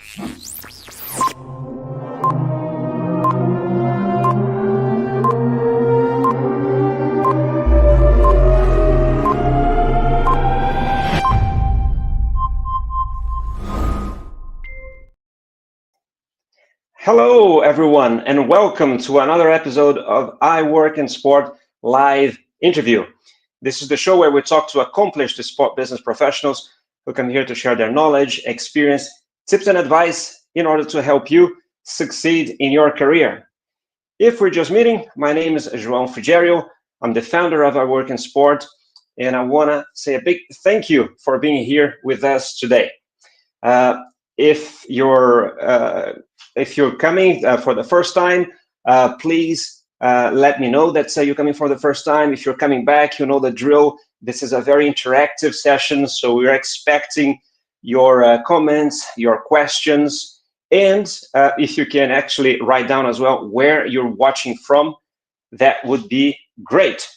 Hello, everyone, and welcome to another episode of I Work in Sport live interview. This is the show where we talk to accomplished sport business professionals who come here to share their knowledge, experience, tips, and advice in order to help you succeed in your career. If we're just meeting, my name is João Frigerio. I'm the founder of I Work in Sport, and I want to say a big thank you for being here with us today. If you're coming for the first time, please let me know that you're coming for the first time. If you're coming back, you know the drill. This is a very interactive session, so we're expecting your comments, your questions, and if you can actually write down as well where you're watching from, that would be great.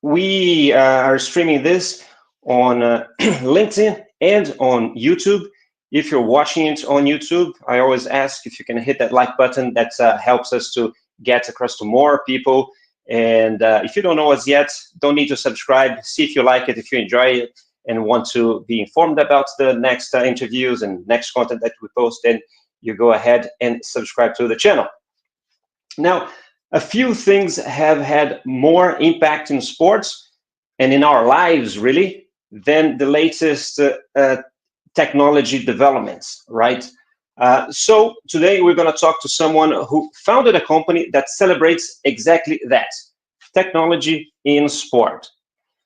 We are streaming this on LinkedIn and on YouTube. If you're watching it on YouTube, I always ask if you can hit that like button. That helps us to get across to more people. And if you don't know us yet, don't need to subscribe. See if you like it, if you enjoy it, and want to be informed about the next interviews and next content that we post, then you go ahead and subscribe to the channel. Now, a few things have had more impact in sports and in our lives, really, than the latest technology developments, right? So today we're going to talk to someone who founded a company that celebrates exactly that, technology in sport.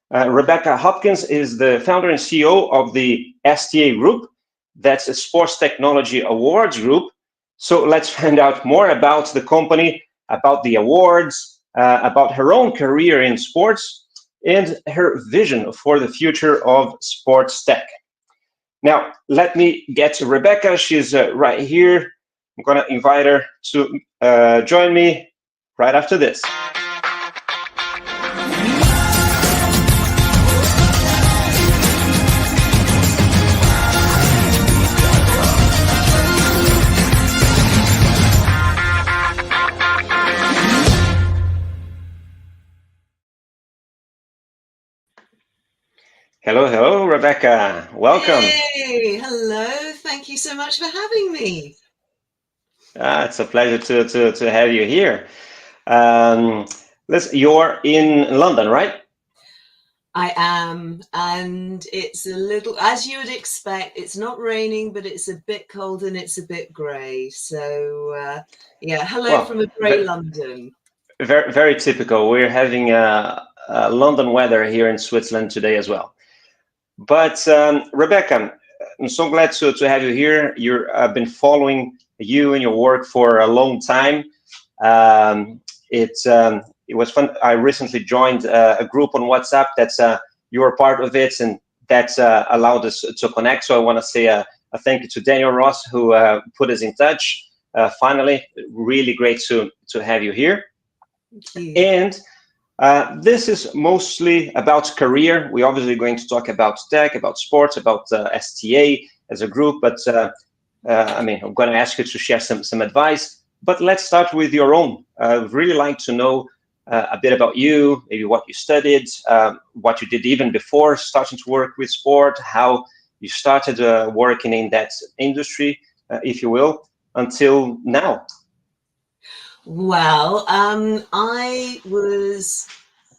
Rebecca Hopkins is the founder and CEO of the STA Group. That's a Sports Technology Awards group. So let's find out more about the company, about the awards, about her own career in sports, and her vision for the future of sports tech. Now, let me get to Rebecca. She's right here. I'm going to invite her to join me right after this. Hello, Rebecca. Welcome. Hey, hello. Thank you so much for having me. It's a pleasure to have you here. You're in London, right? I am, and it's a little, as you would expect, it's not raining, but it's a bit cold and it's a bit grey. So, yeah, hello from a grey London. Very, very typical. We're having London weather here in Switzerland today as well. But Rebecca, I'm so glad to have you here. I've been following you and your work for a long time. It was fun. I recently joined a group on WhatsApp that's you were part of it, and that's allowed us to connect. So I want to say a thank you to Daniel Ross, who put us in touch. Finally, really great to have you here. Thank you. And this is mostly about career. We're obviously going to talk about tech, about sports, about STA as a group, but I'm going to ask you to share some advice. But let's start with your own. I'd really like to know a bit about you, maybe what you studied, what you did even before starting to work with sport, how you started working in that industry, if you will, until now. Well, I was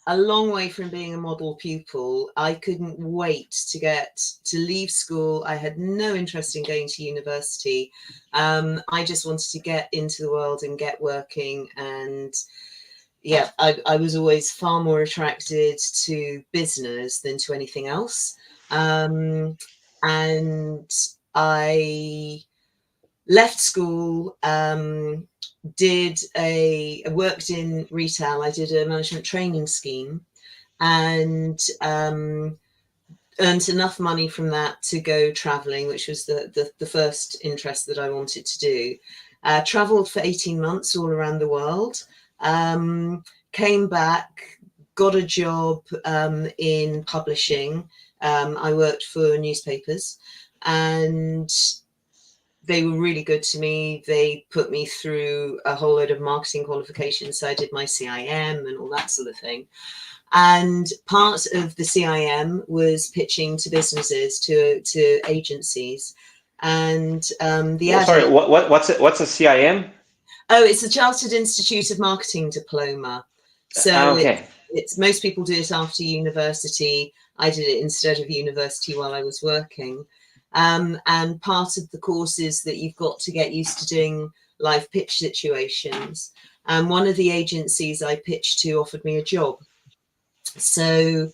a long way from being a model pupil. I couldn't wait to leave school. I had no interest in going to university. I just wanted to get into the world and get working. And yeah, I was always far more attracted to business than to anything else. And I left school, worked in retail. I did a management training scheme and earned enough money from that to go traveling, which was the first interest that I wanted to do. Traveled for 18 months all around the world, came back, got a job in publishing, I worked for newspapers, and they were really good to me. They put me through a whole load of marketing qualifications. So I did my CIM and all that sort of thing. And part of the CIM was pitching to businesses, to agencies. And Sorry, what's a CIM? Oh, it's the Chartered Institute of Marketing diploma. So Okay. it's most people do it after university. I did it instead of university while I was working. And part of the course is that you've got to get used to doing live pitch situations. And one of the agencies I pitched to offered me a job. So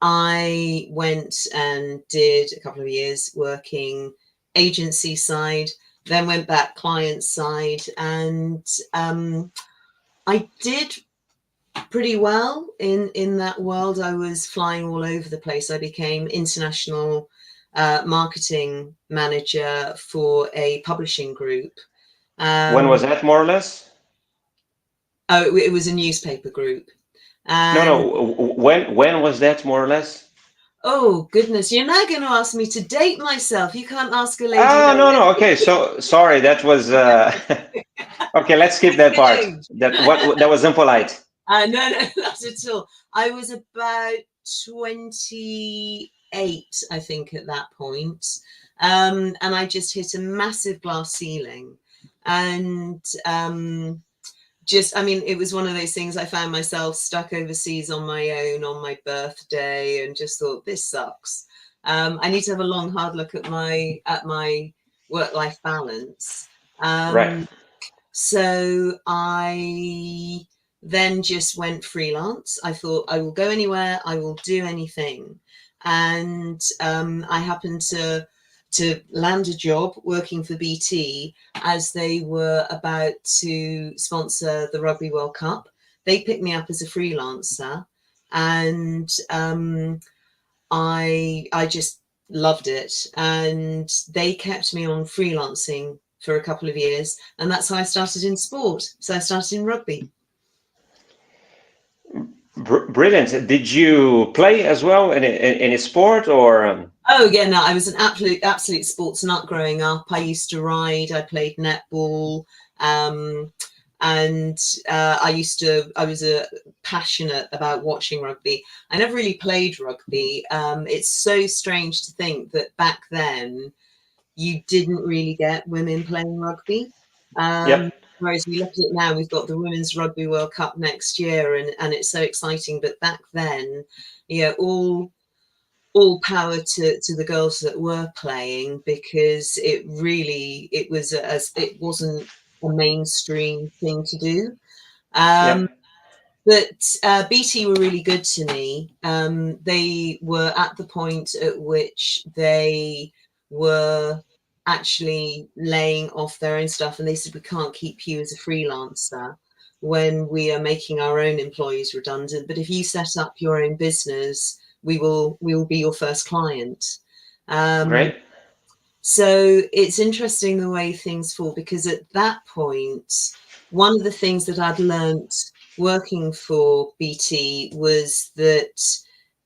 I went and did a couple of years working agency side, then went back client side, and I did pretty well in that world. I was flying all over the place. I became international marketing manager for a publishing group. When was that, more or less? Oh, it was a newspaper group. No. When was that, more or less? Oh goodness, you're now going to ask me to date myself. You can't ask a lady Ah, that. no. Okay, so sorry, that was okay. Let's skip that part. That was impolite. No, not at all. I was about 28, I think, at that point. And I just hit a massive glass ceiling. And I mean, it was one of those things. I found myself stuck overseas on my own on my birthday and just thought, this sucks. I need to have a long, hard look at my work-life balance. Right. So I then just went freelance. I thought, I will go anywhere, I will do anything. And I happened to land a job working for BT as they were about to sponsor the Rugby World Cup. They picked me up as a freelancer, and I just loved it. And they kept me on freelancing for a couple of years, and that's how I started in sport. So I started in rugby. Brilliant. Did you play as well in a sport, or? Oh yeah, no, I was an absolute sports nut growing up. I used to ride. I played netball, and I was passionate about watching rugby. I never really played rugby. It's so strange to think that back then you didn't really get women playing rugby. Yep. Whereas we look at it now, we've got the Women's Rugby World Cup next year, and it's so exciting. But back then, all power to the girls that were playing, because it wasn't a mainstream thing to do. Yep. But BT were really good to me. They were at the point at which they were actually laying off their own stuff, and they said, we can't keep you as a freelancer when we are making our own employees redundant. But if you set up your own business, we will be your first client. Great. So it's interesting the way things fall, because at that point, one of the things that I'd learned working for BT was that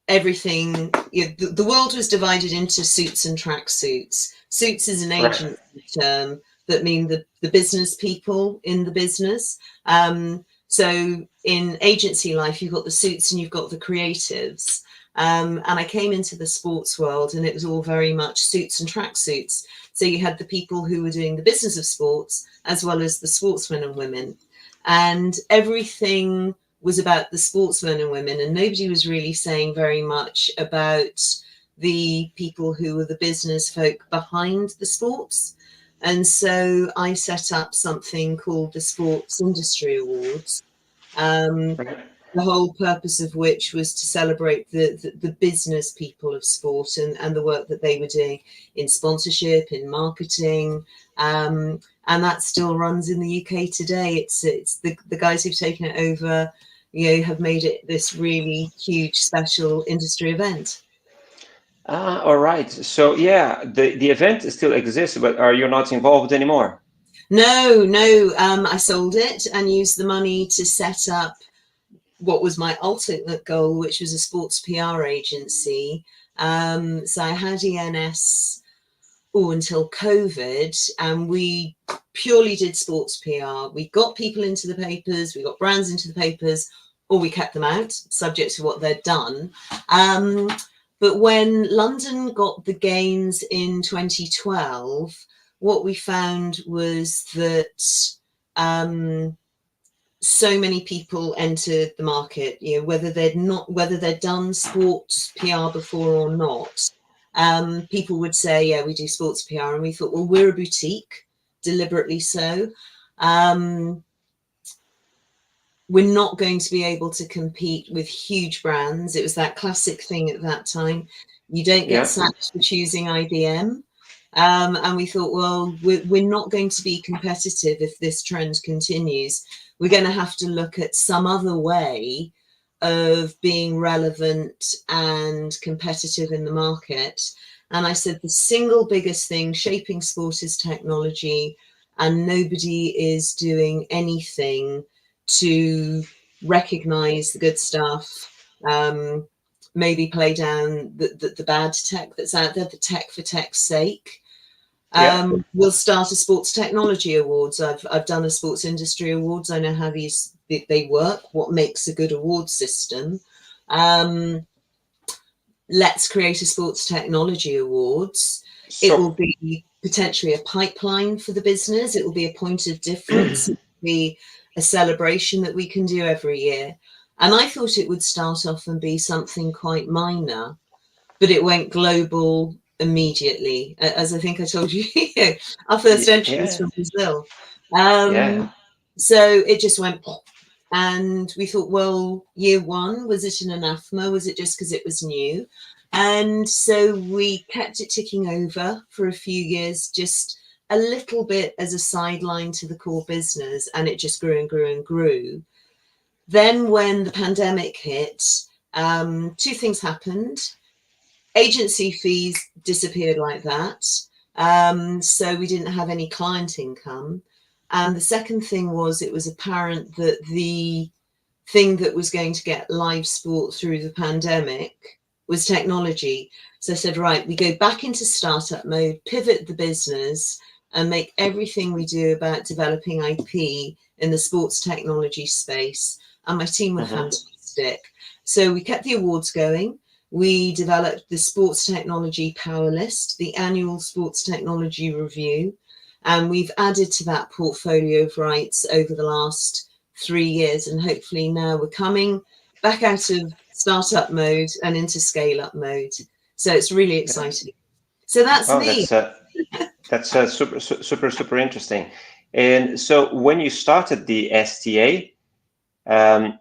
everything, the world was divided into suits and tracksuits. Suits is an agency term that mean the business people in the business. So in agency life, you've got the suits and you've got the creatives. And I came into the sports world, and it was all very much suits and tracksuits. So you had the people who were doing the business of sports, as well as the sportsmen and women. And everything was about the sportsmen and women, and nobody was really saying very much about the people who were the business folk behind the sports. And so I set up something called the Sports Industry Awards. The whole purpose of which was to celebrate the business people of sport and the work that they were doing in sponsorship, in marketing, and that still runs in the UK today. It's the guys who've taken it over, have made it this really huge special industry event. All right. So yeah, the event still exists, but are you not involved anymore? No. I sold it and used the money to set up what was my ultimate goal, which was a sports PR agency. So I had ENS until COVID, and we purely did sports PR. We got people into the papers, we got brands into the papers, or we kept them out, subject to what they'd done. But when London got the gains in 2012, what we found was that so many people entered the market, you know, whether they'd done sports PR before or not. People would say, yeah, we do sports PR. And we thought, well, we're a boutique, deliberately so. We're not going to be able to compete with huge brands. It was that classic thing at that time. You don't get sacked for choosing IBM. And we thought, well, we're not going to be competitive if this trend continues. We're going to have to look at some other way of being relevant and competitive in the market. And I said, the single biggest thing shaping sport is technology, and nobody is doing anything to recognize the good stuff, maybe play down the bad tech that's out there, the tech for tech's sake. We'll start a sports technology awards. I've done a sports industry awards. I know how they work, what makes a good award system. Let's create a sports technology awards. So, it will be potentially a pipeline for the business. It will be a point of difference. It will be a celebration that we can do every year. And I thought it would start off and be something quite minor, but it went global immediately. As I think I told you, our first entry was from Brazil. So it just went pop. And we thought, well, year one, was it an anathema? Was it just because it was new? And so we kept it ticking over for a few years, just a little bit as a sideline to the core business. And it just grew and grew and grew. Then when the pandemic hit, two things happened. Agency fees disappeared like that. So we didn't have any client income. And the second thing was, it was apparent that the thing that was going to get live sport through the pandemic was technology. So I said, right, we go back into startup mode, pivot the business, and make everything we do about developing IP in the sports technology space. And my team were fantastic. So we kept the awards going. We developed the Sports Technology Power List, the annual Sports Technology Review, and we've added to that portfolio of rights over the last 3 years. And hopefully now we're coming back out of startup mode and into scale-up mode. So it's really exciting. So that's me. That's super interesting. And so when you started the STA,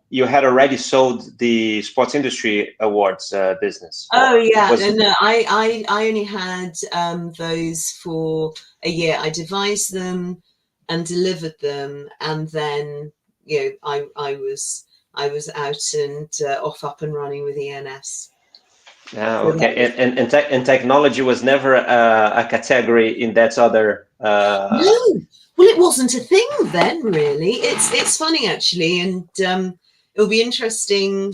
you had already sold the sports industry awards business. Oh yeah, no, I only had those for a year. I devised them and delivered them, and then I was out and off up and running with ENS. Okay, and technology was never a category in that other. No, well, it wasn't a thing then, really. It's funny actually, and it'll be interesting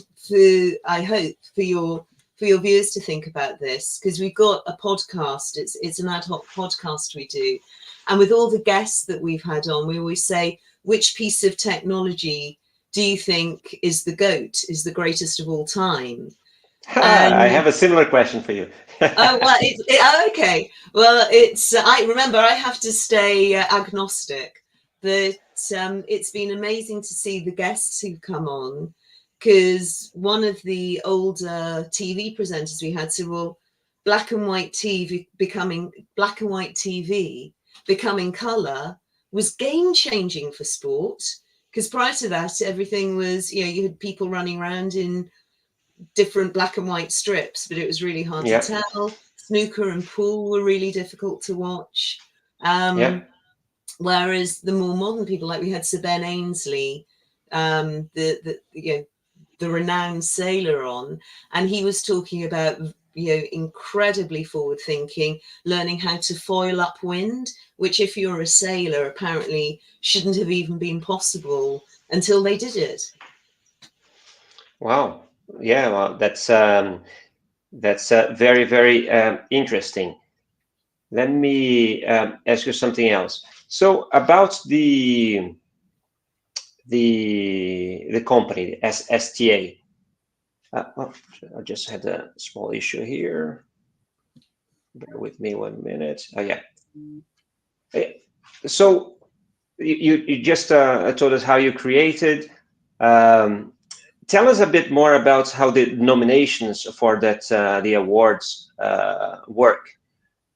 I hope for your viewers to think about this, because we've got a podcast. It's an ad hoc podcast we do, and with all the guests that we've had on, we always say, which piece of technology do you think is the GOAT, is the greatest of all time? I have a similar question for you. Oh well, okay. Well, I remember I have to stay agnostic. But it's been amazing to see the guests who've come on, because one of the older TV presenters we had said, well, black and white TV becoming colour was game changing for sport, because prior to that everything was, you had people running around in different black and white strips, but it was really hard to tell. Snooker and pool were really difficult to watch. Whereas the more modern people, like we had Sir Ben Ainsley, the renowned sailor on, and he was talking about incredibly forward thinking, learning how to foil upwind, which if you're a sailor apparently shouldn't have even been possible until they did it. Wow. Yeah, well, that's That's very, very interesting. Let me ask you something else. So about the company STA. Oh, I just had a small issue here. Bear with me 1 minute. Oh yeah. So you just told us how you created. Tell us a bit more about how the nominations for that the awards work.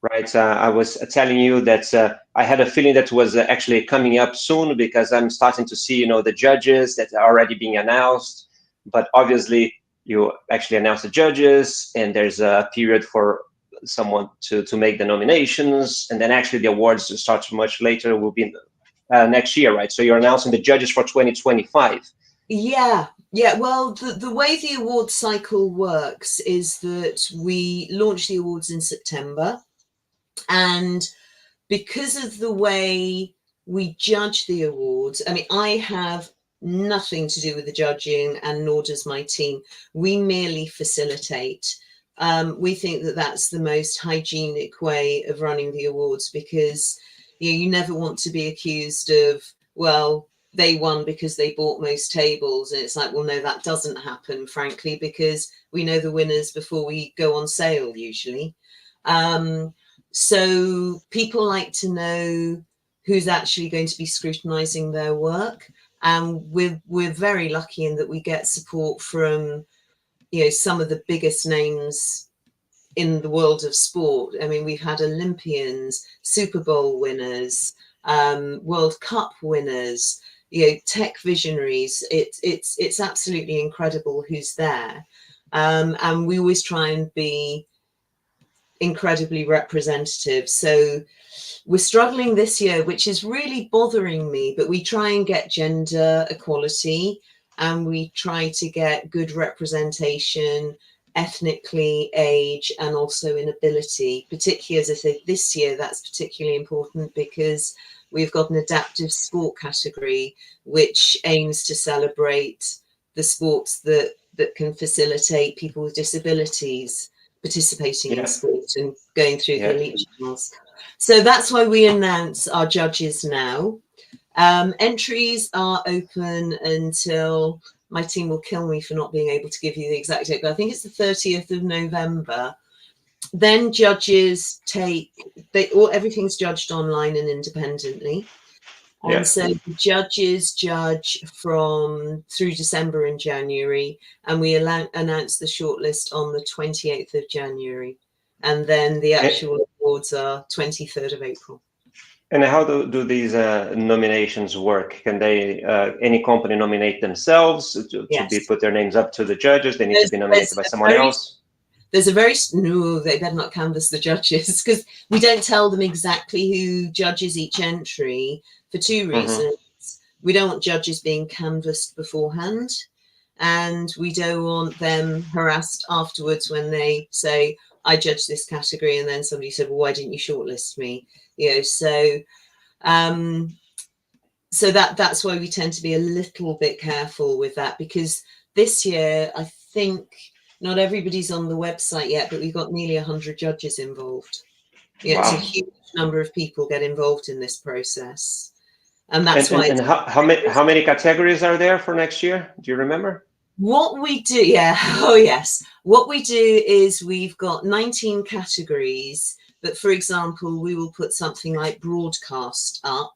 Right, I was telling you that I had a feeling that was actually coming up soon because I'm starting to see, the judges that are already being announced. But obviously, you actually announce the judges, and there's a period for someone to make the nominations, and then actually the awards start much later. Will be next year, right? So you're announcing the judges for 2025. Yeah. Well, the way the award cycle works is that we launch the awards in September, and because of the way we judge the awards, I mean, I have nothing to do with the judging, and nor does my team. We merely facilitate. We think that that's the most hygienic way of running the awards, because you never want to be accused of, well, they won because they bought most tables. And it's like, well, no, that doesn't happen, frankly, because we know the winners before we go on sale, usually. So people like to know who's actually going to be scrutinizing their work. And we're very lucky in that we get support from, some of the biggest names in the world of sport. I mean, we've had Olympians, Super Bowl winners, World Cup winners, tech visionaries. It's absolutely incredible who's there. And we always try and be incredibly representative. So we're struggling this year, which is really bothering me, but we try and get gender equality, and we try to get good representation ethnically, age, and also in ability. Particularly, as I say, this year that's particularly important because we've got an adaptive sport category which aims to celebrate the sports that can facilitate people with disabilities participating in sport and going through the elite channels. So that's why we announce our judges now. Entries are open until, my team will kill me for not being able to give you the exact date, but I think it's the 30th of November. Then judges everything's judged online and independently. And so the judges judge through December and January, and we announce the shortlist on the 28th of January. And then the actual awards are 23rd of April. And how do these nominations work? Can they any company nominate themselves to put their names up to the judges? They need to be nominated by someone else? There's no, they better not canvass the judges, because we don't tell them exactly who judges each entry for two reasons. We don't want judges being canvassed beforehand, and we don't want them harassed afterwards when they say, I judged this category, and then somebody said, well, why didn't you shortlist me? So that's why we tend to be a little bit careful with that, because this year, I think not everybody's on the website yet, but we've got nearly 100 judges involved. It's a huge number of people get involved in this process. And that's why. And how many categories are there for next year? Do you remember? What we do, yes. What we do is we've got 19 categories, but for example, we will put something like broadcast up,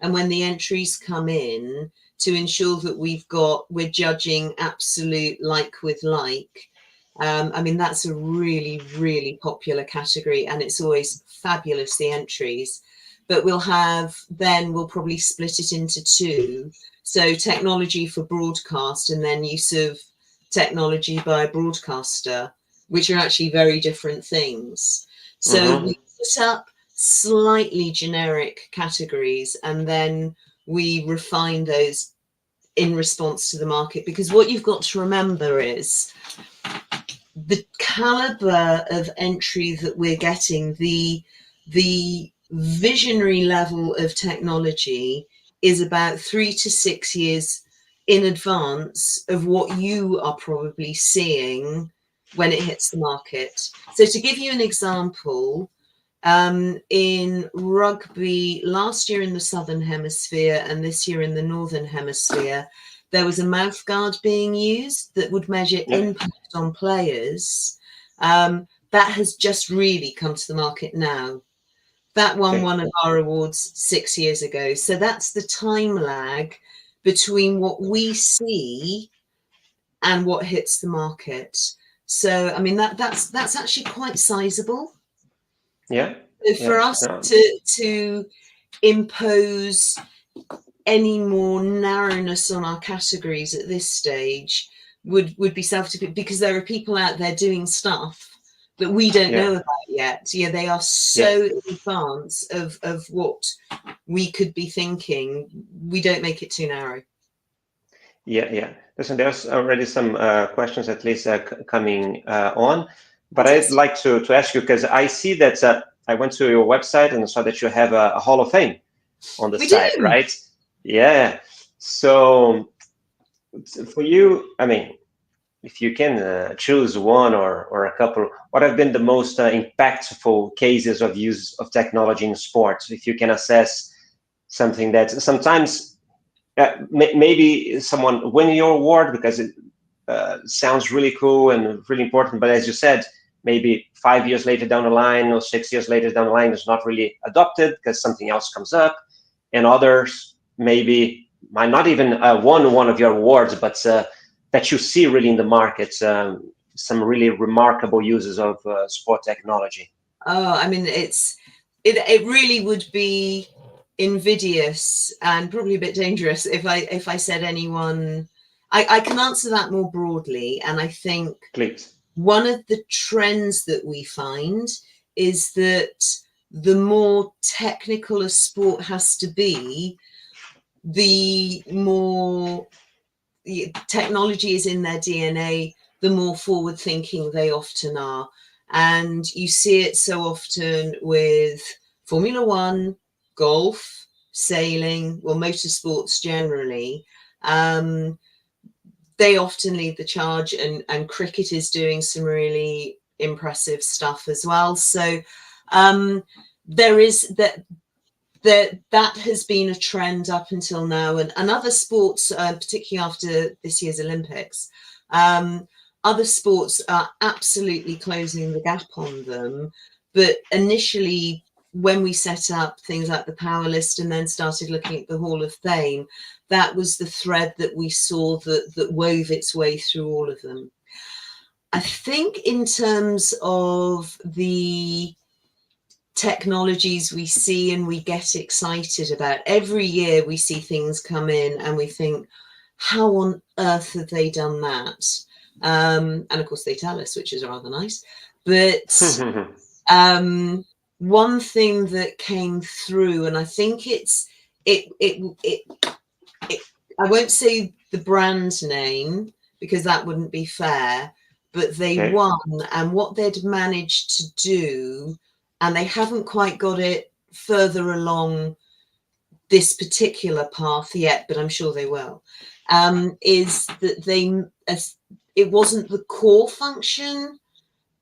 and when the entries come in, to ensure that we're judging absolute like with like. I mean, that's a really, really popular category, and it's always fabulous, the entries. But we'll probably split it into two. So technology for broadcast, and then use of technology by a broadcaster, which are actually very different things. So we put up slightly generic categories, and then we refine those in response to the market. Because what you've got to remember is the caliber of entry that we're getting, the visionary level of technology is about 3 to 6 years in advance of what you are probably seeing when it hits the market. So to give you an example, in rugby last year in the Southern Hemisphere and this year in the Northern Hemisphere, there was a mouthguard being used that would measure impact on players. That has just really come to the market now. That won one of our awards 6 years ago. So that's the time lag between what we see and what hits the market. So, I mean, that's actually quite sizable. Yeah. So for us to impose any more narrowness on our categories at this stage would be self-defeating, because there are people out there doing stuff that we don't know about yet. Yeah, they are so in advance of what we could be thinking. We don't make it too narrow. Yeah. Listen, there's already some questions at least coming on, but I'd like to ask you, because I see that I went to your website and saw that you have a Hall of Fame on the site, right? Yeah. So for you, I mean, if you can choose one or a couple, what have been the most impactful cases of use of technology in sports? If you can assess something that sometimes maybe someone win your award because it sounds really cool and really important, but as you said, maybe 5 years later down the line or 6 years later down the line, it's not really adopted because something else comes up, and others maybe might not even won one of your awards, but that you see really in the market, some really remarkable uses of sport technology. Oh, I mean, it really would be invidious and probably a bit dangerous if I said anyone. I can answer that more broadly, and I think Please. One of the trends that we find is that the more technical a sport has to be, the more technology is in their DNA, the more forward thinking they often are. And you see it so often with Formula One, golf, sailing, or motorsports generally. They often lead the charge, and cricket is doing some really impressive stuff as well. So there is that has been a trend up until now, and other sports, particularly after this year's Olympics, other sports are absolutely closing the gap on them. But initially, when we set up things like the Power List and then started looking at the Hall of Fame, that was the thread that we saw that wove its way through all of them. I think in terms of the technologies we see and we get excited about, every year we see things come in and we think, how on earth have they done that? And of course they tell us, which is rather nice. But one thing that came through, and I think I won't say the brand name because that wouldn't be fair, but they won, and what they'd managed to do, and they haven't quite got it further along this particular path yet, but I'm sure they will, is that it wasn't the core function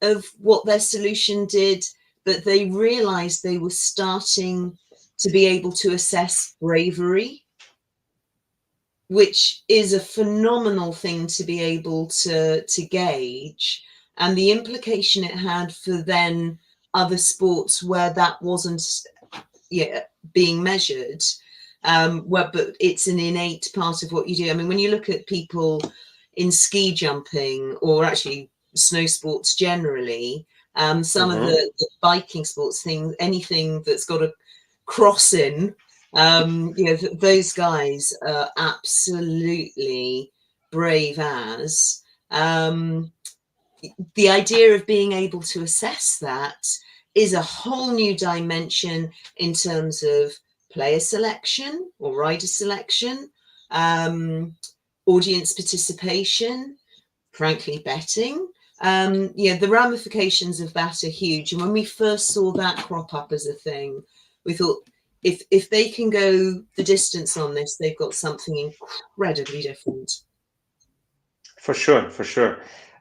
of what their solution did, but they realized they were starting to be able to assess bravery, which is a phenomenal thing to be able to gauge, and the implication it had for then other sports where that wasn't being measured, but it's an innate part of what you do. I mean, when you look at people in ski jumping, or actually snow sports generally, some of the biking sports things, anything that's got a cross in, those guys are absolutely brave as. The idea of being able to assess that is a whole new dimension in terms of player selection or rider selection, audience participation, frankly, betting. The ramifications of that are huge. And when we first saw that crop up as a thing, we thought, if they can go the distance on this, they've got something incredibly different. For sure.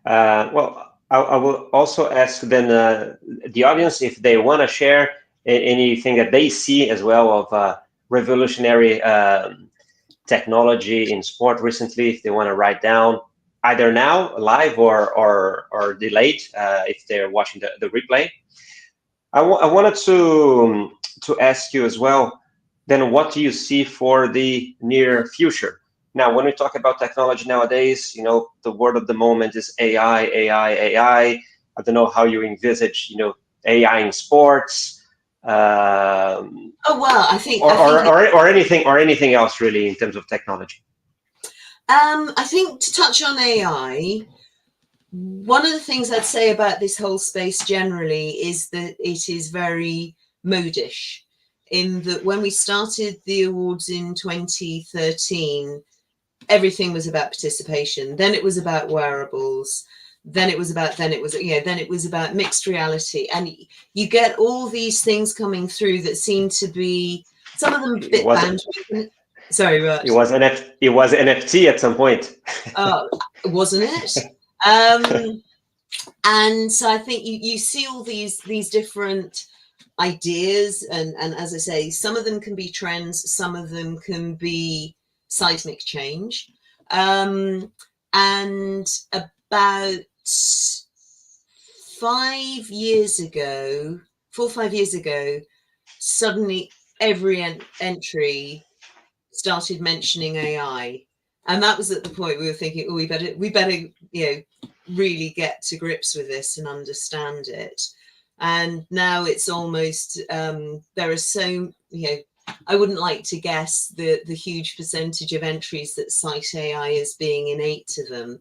Well, I will also ask then the audience if they want to share anything that they see as well of revolutionary technology in sport recently, if they want to write down either now live or delayed if they're watching the replay. I wanted to ask you as well, then what do you see for the near future? Now, when we talk about technology nowadays, you know, the word of the moment is AI, AI, AI. I don't know how you envisage, you know, AI in sports, Oh well, I think or anything else really in terms of technology. I think to touch on AI, one of the things I'd say about this whole space generally is that it is very modish, in that when we started the awards in 2013, everything was about participation. Then it was about wearables. Then it was about mixed reality. And you get all these things coming through that seem to be, some of them a bit boundary. Sorry, Raj. It was NFT at some point. Wasn't it? And so I think you see all these different ideas, and as I say, some of them can be trends, some of them can be seismic change. And about 5 years ago, 4 or 5 years ago, suddenly every entry started mentioning AI. And that was at the point we were thinking, oh, we better, you know, really get to grips with this and understand it. And now it's almost, there are so, you know, I wouldn't like to guess the huge percentage of entries that cite AI as being innate to them.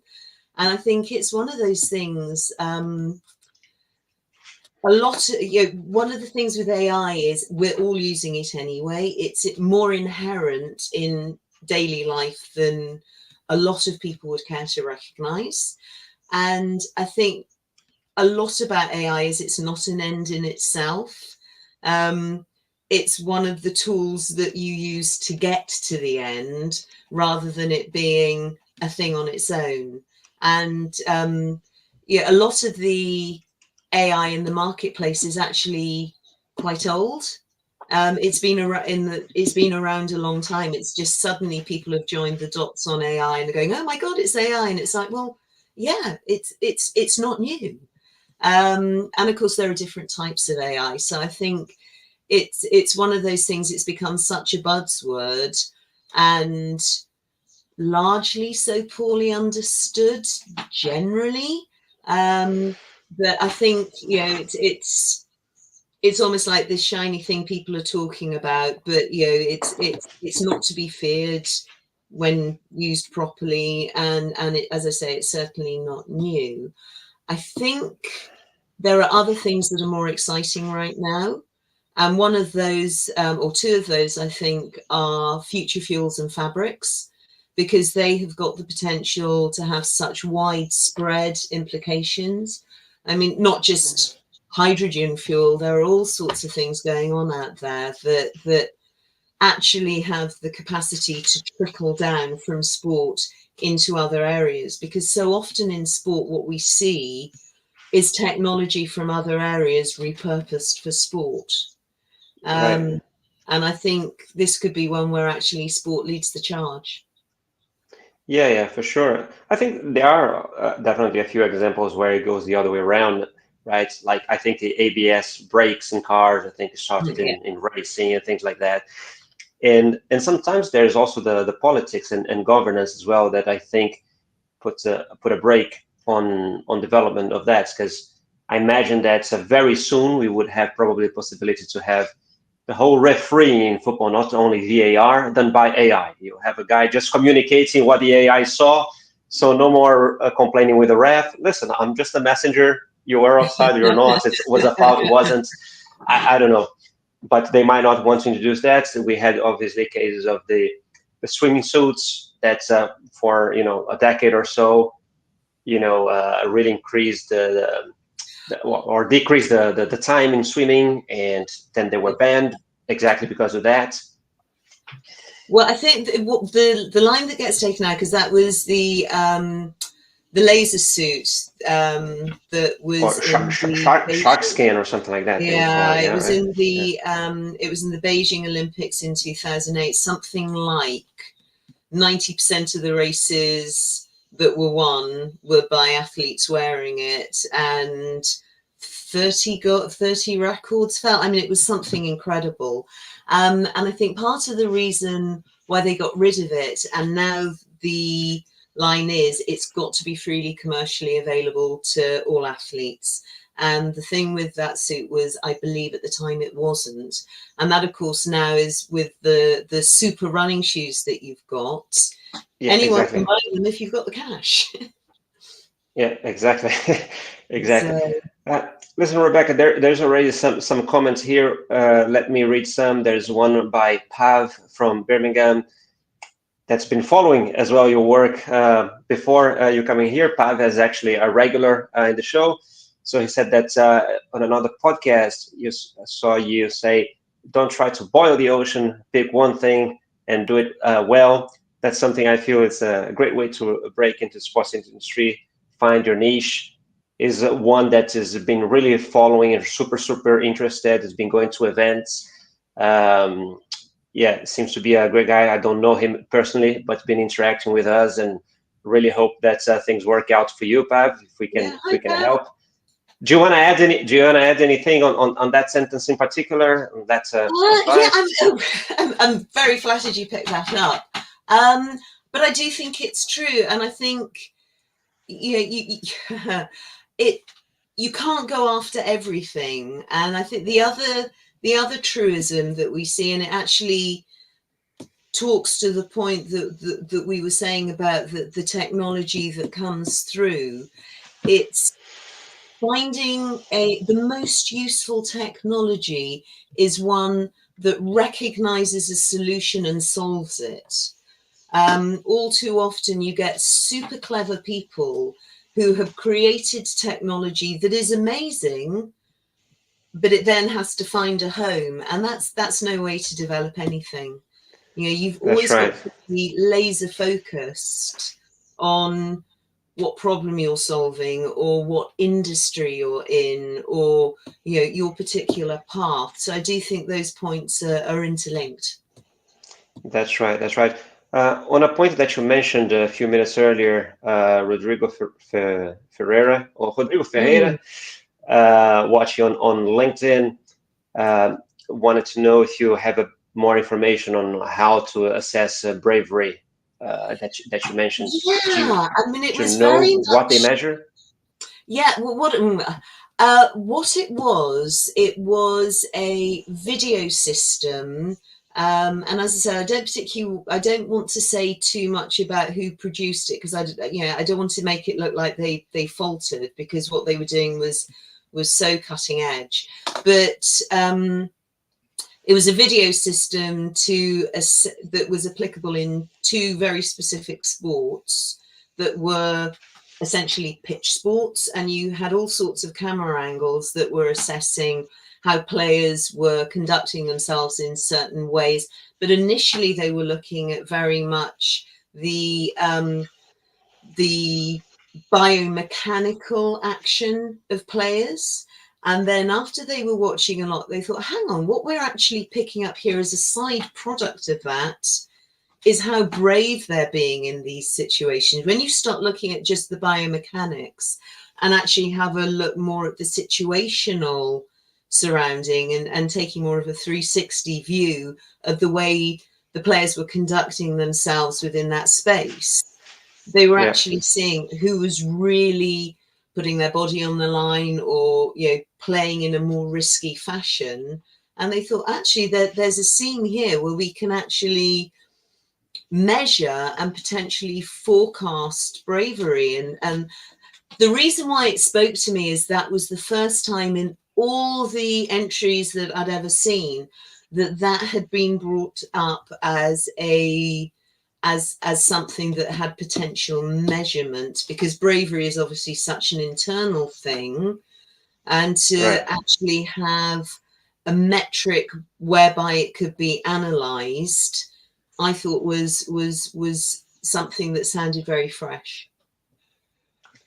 And I think it's one of those things, one of the things with AI is we're all using it anyway. It's more inherent in daily life than a lot of people would care to recognize. And I think a lot about AI is it's not an end in itself. It's one of the tools that you use to get to the end rather than it being a thing on its own. And a lot of the AI in the marketplace is actually quite old. It's been around a long time. It's just suddenly people have joined the dots on AI and they're going, oh my God, it's AI. And it's like, well, yeah, it's not new. And of course, there are different types of AI. So I think it's one of those things, it's become such a buzzword and largely so poorly understood generally. But I think, you know, it's almost like this shiny thing people are talking about, but you know, it's not to be feared when used properly. And as I say, it's certainly not new. I think there are other things that are more exciting right now. And one of those, or two of those, I think, are future fuels and fabrics, because they have got the potential to have such widespread implications. I mean, not just hydrogen fuel, there are all sorts of things going on out there that actually have the capacity to trickle down from sport into other areas, because so often in sport what we see is technology from other areas repurposed for sport. Right. And I think this could be one where actually sport leads the charge. Yeah, for sure. I think there are definitely a few examples where it goes the other way around, right? Like I think the ABS brakes in cars, I think it started in racing and things like that. And sometimes there's also the politics and governance as well that I think put a brake on development of that, because I imagine that very soon we would have probably the possibility to have the whole refereeing in football, not only VAR, done by AI. You have a guy just communicating what the AI saw, so no more complaining with the ref. Listen, I'm just a messenger. You were offside, you're not. It was a foul, it wasn't. I don't know. But they might not want to introduce that. So we had obviously cases of the swimming suits that for a decade or so, really increased or decreased the time in swimming, and then they were banned exactly because of that. Well, I think the line that gets taken out, because that was the laser suit that was Or in the shark skin or something like that, they would call yeah, it. it Yeah, was right. in Yeah. the Beijing Olympics in 2008. Something like 90% of the races that were won were by athletes wearing it, and 30 records fell. I mean, it was something incredible. And I think part of the reason why they got rid of it, and now the line is it's got to be freely commercially available to all athletes. And the thing with that suit was, I believe at the time it wasn't. And that, of course, now is with the super running shoes that you've got. Yeah, Anyone can exactly. buy them if you've got the cash. Yeah, exactly. Exactly. So Listen, Rebecca, there's already some comments here. Let me read some. There's one by Pav from Birmingham that's been following as well your work before you coming here. Pav is actually a regular in the show. So he said that on another podcast, saw you say, don't try to boil the ocean, pick one thing and do it well. That's something I feel is a great way to break into the sports industry, find your niche. Is one that has been really following and super interested, has been going to events. Yeah, seems to be a great guy. I don't know him personally, but been interacting with us, and really hope that things work out for you, Pav. If we can, yeah, if we hi can Bev. help. Do you want to add any? Do you want to add anything on that sentence in particular? That's Yeah, advice. I'm very flattered you picked that up. But I do think it's true, and I think it you can't go after everything. And I think the other truism that we see, and it actually talks to the point that we were saying about the technology that comes through. It's finding the most useful technology is one that recognizes a solution and solves it. All too often you get super clever people who have created technology that is amazing, but it then has to find a home, and that's no way to develop anything. You've That's always got right. to be laser focused on what problem you're solving, or what industry you're in, or your particular path. So I do think those points are interlinked. That's right. That's right. On a point that you mentioned a few minutes earlier, Rodrigo Ferreira or Rodrigo Ferreira, Mm. watching on LinkedIn, uh, wanted to know if you have more information on how to assess bravery that you mentioned. Yeah, I mean, it Do you was know very what they much. measure? Yeah, well, what it was a video system. And as I say, I don't want to say too much about who produced it, because I don't want to make it look like they faltered, because what they were doing was so cutting edge. But it was a video system that was applicable in two very specific sports that were essentially pitch sports, and you had all sorts of camera angles that were assessing how players were conducting themselves in certain ways. But initially they were looking at very much the biomechanical action of players. And then after they were watching a lot, they thought, hang on, what we're actually picking up here as a side product of that is how brave they're being in these situations. When you start looking at just the biomechanics and actually have a look more at the situational surrounding, and taking more of a 360 view of the way the players were conducting themselves within that space, they were Yeah, actually seeing who was really putting their body on the line, or playing in a more risky fashion. And they thought, actually, there's a scene here where we can actually measure and potentially forecast bravery. And the reason why it spoke to me is that was the first time in all the entries that I'd ever seen that had been brought up as something that had potential measurement, because bravery is obviously such an internal thing, and to right. actually have a metric whereby it could be analyzed, I thought was something that sounded very fresh.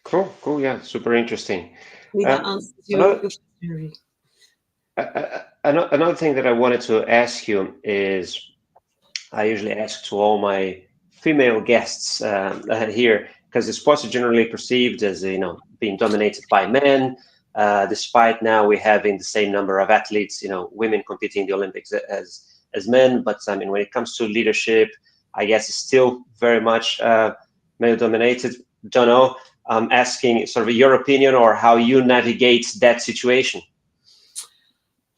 Cool. Yeah, super interesting. Hopefully that answers your Another question. another thing that I wanted to ask you is, I usually ask to all my female guests here, because the sports are generally perceived as, being dominated by men. Despite now we having the same number of athletes, women competing in the Olympics as men. But I mean, when it comes to leadership, I guess it's still very much male dominated. Don't know. I'm asking sort of your opinion or how you navigate that situation.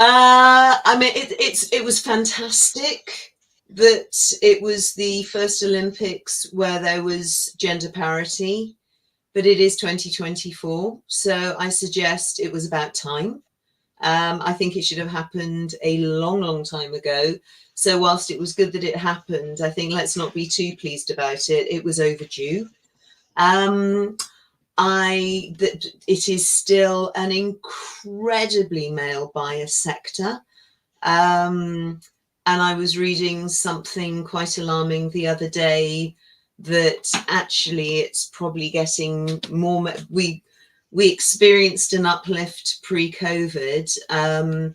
I mean, it was fantastic that it was the first Olympics where there was gender parity, but it is 2024, so I suggest it was about time. I think it should have happened a long time ago. So whilst it was good that it happened, I think let's not be too pleased about it. It was overdue. That it is still an incredibly male biased sector. And I was reading something quite alarming the other day that actually it's probably getting more. We experienced an uplift pre-COVID,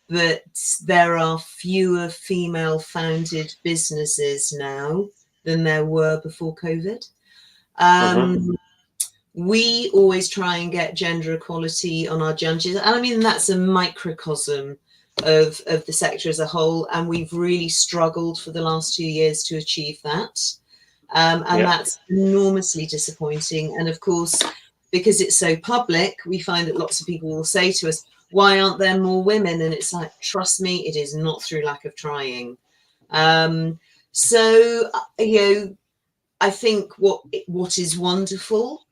but there are fewer female-founded businesses now than there were before COVID. We always try and get gender equality on our judges. And I mean, that's a microcosm of the sector as a whole. And we've really struggled for the last 2 years to achieve that. And that's enormously disappointing. And of course, because it's so public, we find that lots of people will say to us, why aren't there more women? And it's like, trust me, it is not through lack of trying. So, I think what is wonderful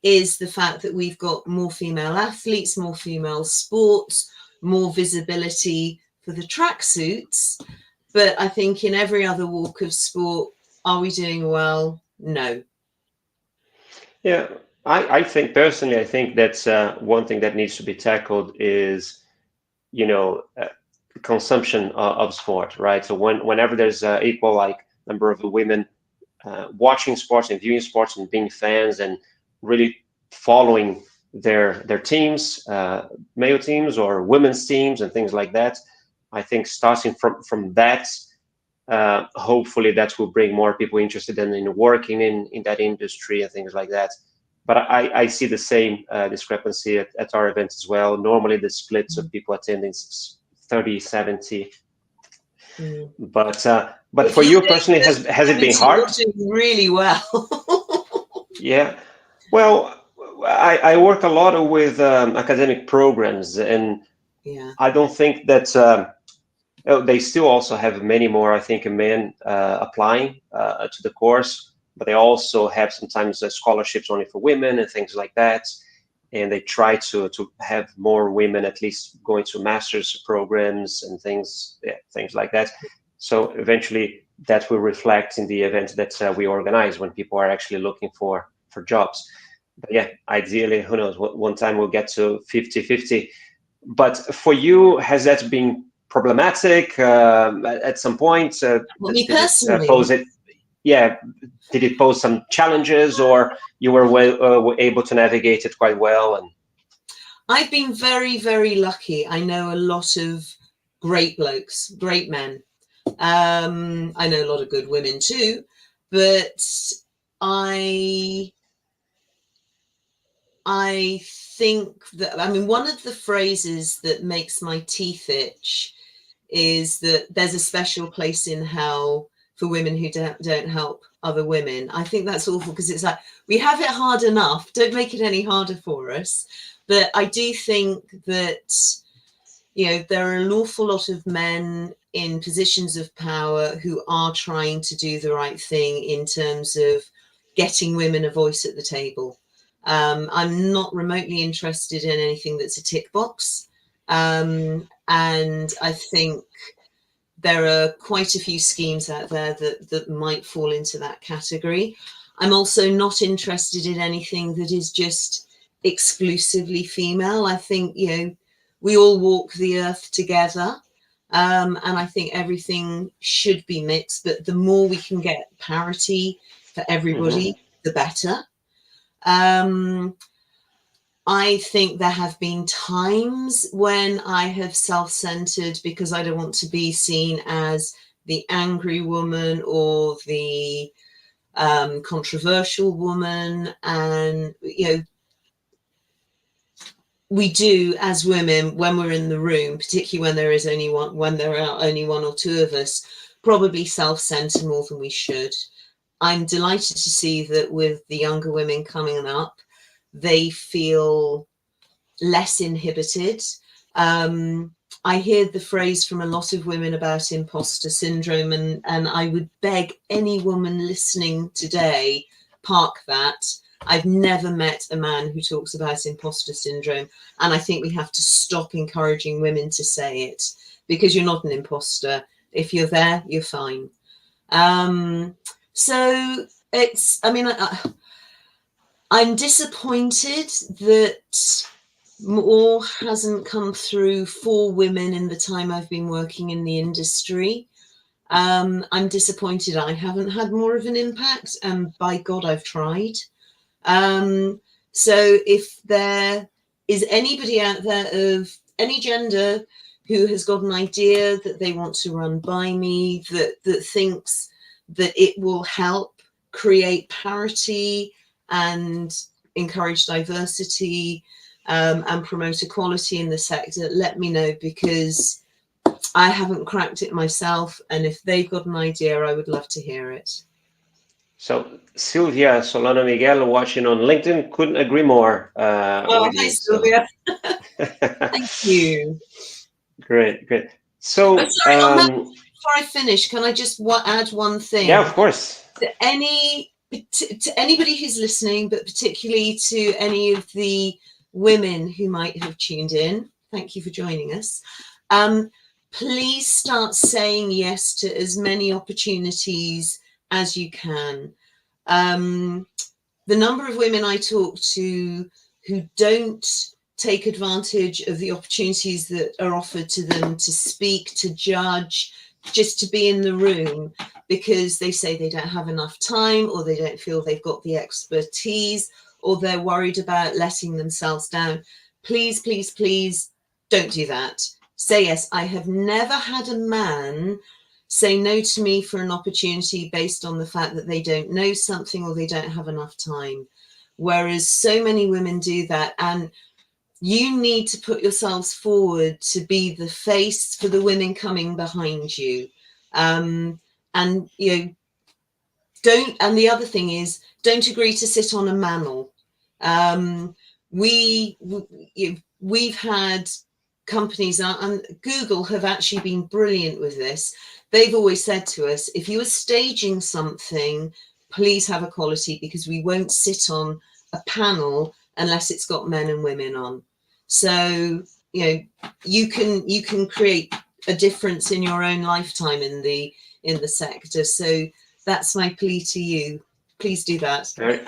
is the fact that we've got more female athletes, more female sports, more visibility for the tracksuits. But I think in every other walk of sport, are we doing well? No. Yeah, I think personally, I think that's one thing that needs to be tackled is, consumption of sport, right? So whenever there's equal like number of women watching sports and viewing sports and being fans and really following their teams, male teams or women's teams and things like that, I think starting from that, hopefully that will bring more people interested in working in that industry and things like that. But I see the same discrepancy at our events as well. Normally the splits of people attending is 30-70. But for you personally, has it been hard? You're doing really well. Yeah. Well, I work a lot with academic programs, and I don't think that they still also have many more, I think, men applying to the course, but they also have sometimes scholarships only for women and things like that. And they try to have more women at least going to master's programs and things like that. So eventually that will reflect in the event that we organize when people are actually looking for jobs. But yeah, ideally, who knows, one time we'll get to 50-50. But for you, has that been problematic at some point? Me personally? Did it pose some challenges, or you were able to navigate it quite well? And I've been very, very lucky. I know a lot of great blokes, great men. I know a lot of good women too, but I think that, I mean, one of the phrases that makes my teeth itch is that there's a special place in hell for women who don't help other women. I think that's awful, because it's like, we have it hard enough. Don't make it any harder for us. But I do think that, there are an awful lot of men in positions of power who are trying to do the right thing in terms of getting women a voice at the table. I'm not remotely interested in anything that's a tick box. And I think there are quite a few schemes out there that might fall into that category. I'm also not interested in anything that is just exclusively female. I think, we all walk the earth together. And I think everything should be mixed, but the more we can get parity for everybody, the better. I think there have been times when I have self-centered because I don't want to be seen as the angry woman or the controversial woman. And, you know, we do as women, when we're in the room, particularly when there is only one, when there are only one or two of us, probably self-center more than we should. I'm delighted to see that with the younger women coming up, they feel less inhibited. I hear the phrase from a lot of women about imposter syndrome, and I would beg any woman listening today, park that. I've never met a man who talks about imposter syndrome, and I think we have to stop encouraging women to say it, because you're not an imposter. If you're there, you're fine. So it's, I mean, I'm disappointed that more hasn't come through for women in the time I've been working in the industry. I'm disappointed I haven't had more of an impact, and by God, I've tried. So if there is anybody out there of any gender who has got an idea that they want to run by me, that thinks that it will help create parity and encourage diversity, and promote equality in the sector, let me know, because I haven't cracked it myself, and if they've got an idea, I would love to hear it. So Sylvia Solano Miguel, watching on LinkedIn, couldn't agree more with Hi, you. Sylvia. So. Thank you. Great, great. So, sorry, on that, before I finish, can I just add one thing? Yeah, of course. To anybody who's listening, but particularly to any of the women who might have tuned in, thank you for joining us. Please start saying yes to as many opportunities as you can. The number of women I talk to who don't take advantage of the opportunities that are offered to them to speak, to judge, just to be in the room, because they say they don't have enough time, or they don't feel they've got the expertise, or they're worried about letting themselves down. Please, please, please don't do that. Say yes. I have never had a man say no to me for an opportunity based on the fact that they don't know something or they don't have enough time. Whereas so many women do that, and you need to put yourselves forward to be the face for the women coming behind you. And, you know, don't, and the other thing is, don't agree to sit on a mantle. We've had companies, and Google have actually been brilliant with this. They've always said to us, if you are staging something, please have equality, because we won't sit on a panel unless it's got men and women on. So, you know, you can create a difference in your own lifetime in the sector. So that's my plea to you. Please do that. Very,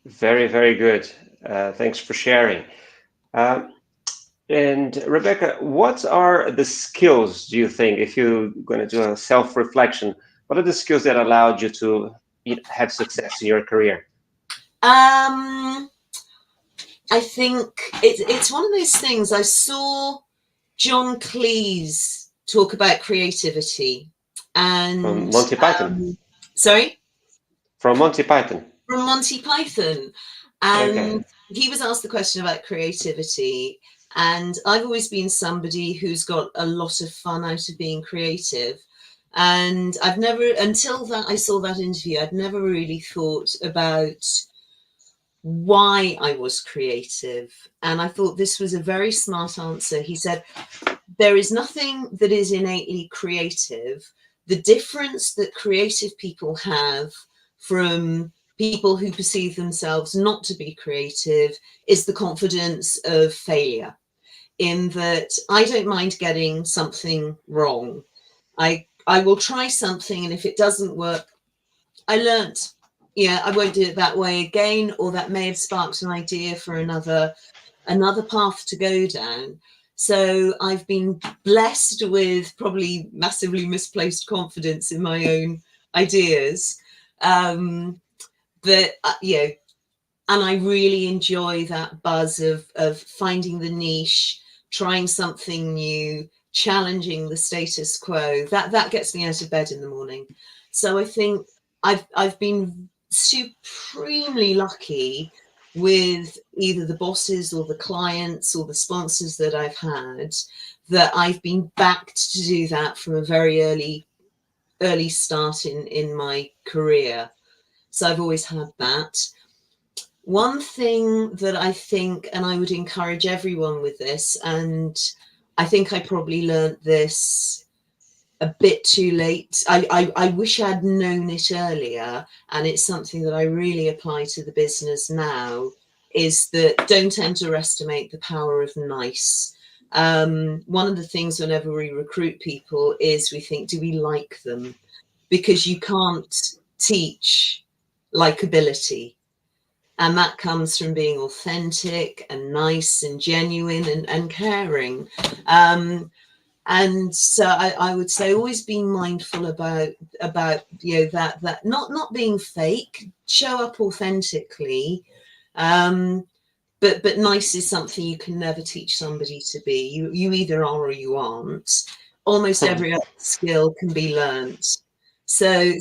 very, very good. Thanks for sharing. And Rebecca, what are the skills, do you think, if you're going to do a self-reflection, what are the skills that allowed you to have success in your career? I think it's one of those things. I saw John Cleese talk about creativity, and From Monty Python. Sorry? From Monty Python. From Monty Python. And okay. He was asked the question about creativity. And I've always been somebody who's got a lot of fun out of being creative. And I've never, until that I saw that interview, I'd never really thought about why I was creative. And I thought this was a very smart answer. He said, there is nothing that is innately creative. The difference that creative people have from people who perceive themselves not to be creative is the confidence of failure, in that I don't mind getting something wrong. I will try something, and if it doesn't work, I learnt, yeah, I won't do it that way again, or that may have sparked an idea for another path to go down. So I've been blessed with probably massively misplaced confidence in my own ideas. But, you know, I really enjoy that buzz of finding the niche, trying something new, challenging the status quo. That gets me out of bed in the morning. So I think I've been supremely lucky with either the bosses or the clients or the sponsors that I've had, that I've been backed to do that from a very early start in my career. So I've always had that. One thing that I think, and I would encourage everyone with this, and I think I probably learned this a bit too late. I wish I'd known it earlier, and it's something that I really apply to the business now, is that don't underestimate the power of nice. One of the things whenever we recruit people is we think, do we like them? Because you can't teach likability. And that comes from being authentic and nice and genuine and caring. And so I would say always be mindful about that not being fake, show up authentically. But nice is something you can never teach somebody to be. You either are or you aren't. Almost every other skill can be learnt. So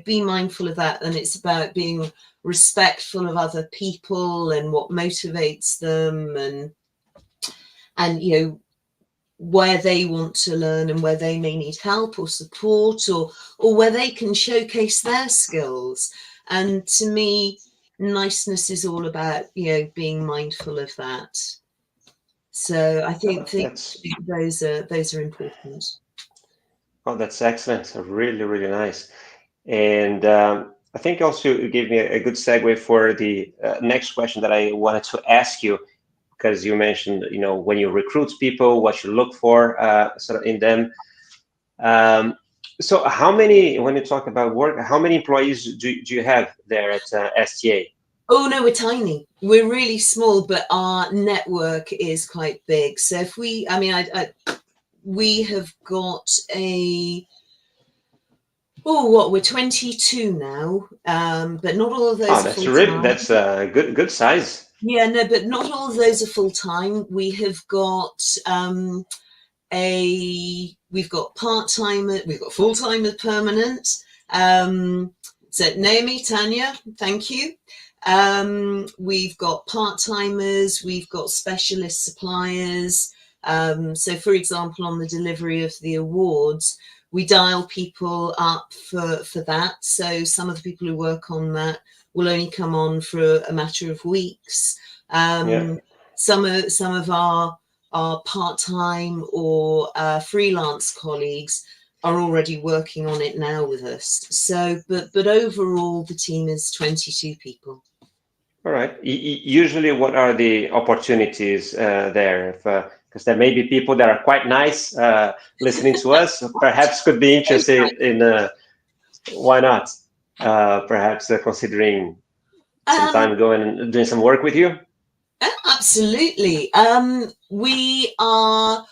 be mindful of that, and it's about being respectful of other people and what motivates them, and where they want to learn and where they may need help or support, or where they can showcase their skills. And to me, niceness is all about being mindful of that. So I think those are important. Oh, that's excellent. Really, really nice. And I think also you gave me a good segue for the next question that I wanted to ask you, because you mentioned, when you recruit people, what you look for sort of in them. So when you talk about work, how many employees do you have there at STA? Oh, no, we're tiny. We're really small, but our network is quite big. So if we have got we're 22 now, but not all of those are full-time. That's a good size. Yeah, no, but not all of those are full-time. We have got we've got part-time, we've got full-time and permanent. So Naomi, Tanya, thank you. We've got part-timers, we've got specialist suppliers. So for example, on the delivery of the awards, we dial people up for that. So some of the people who work on that will only come on for a matter of weeks. Some of our part-time or freelance colleagues are already working on it now with us. So, but overall, the team is 22 people. All right. Usually, what are the opportunities there? Because there may be people that are quite nice listening to us, perhaps could be interested in why not? Perhaps considering some time going and doing some work with you. Absolutely. We are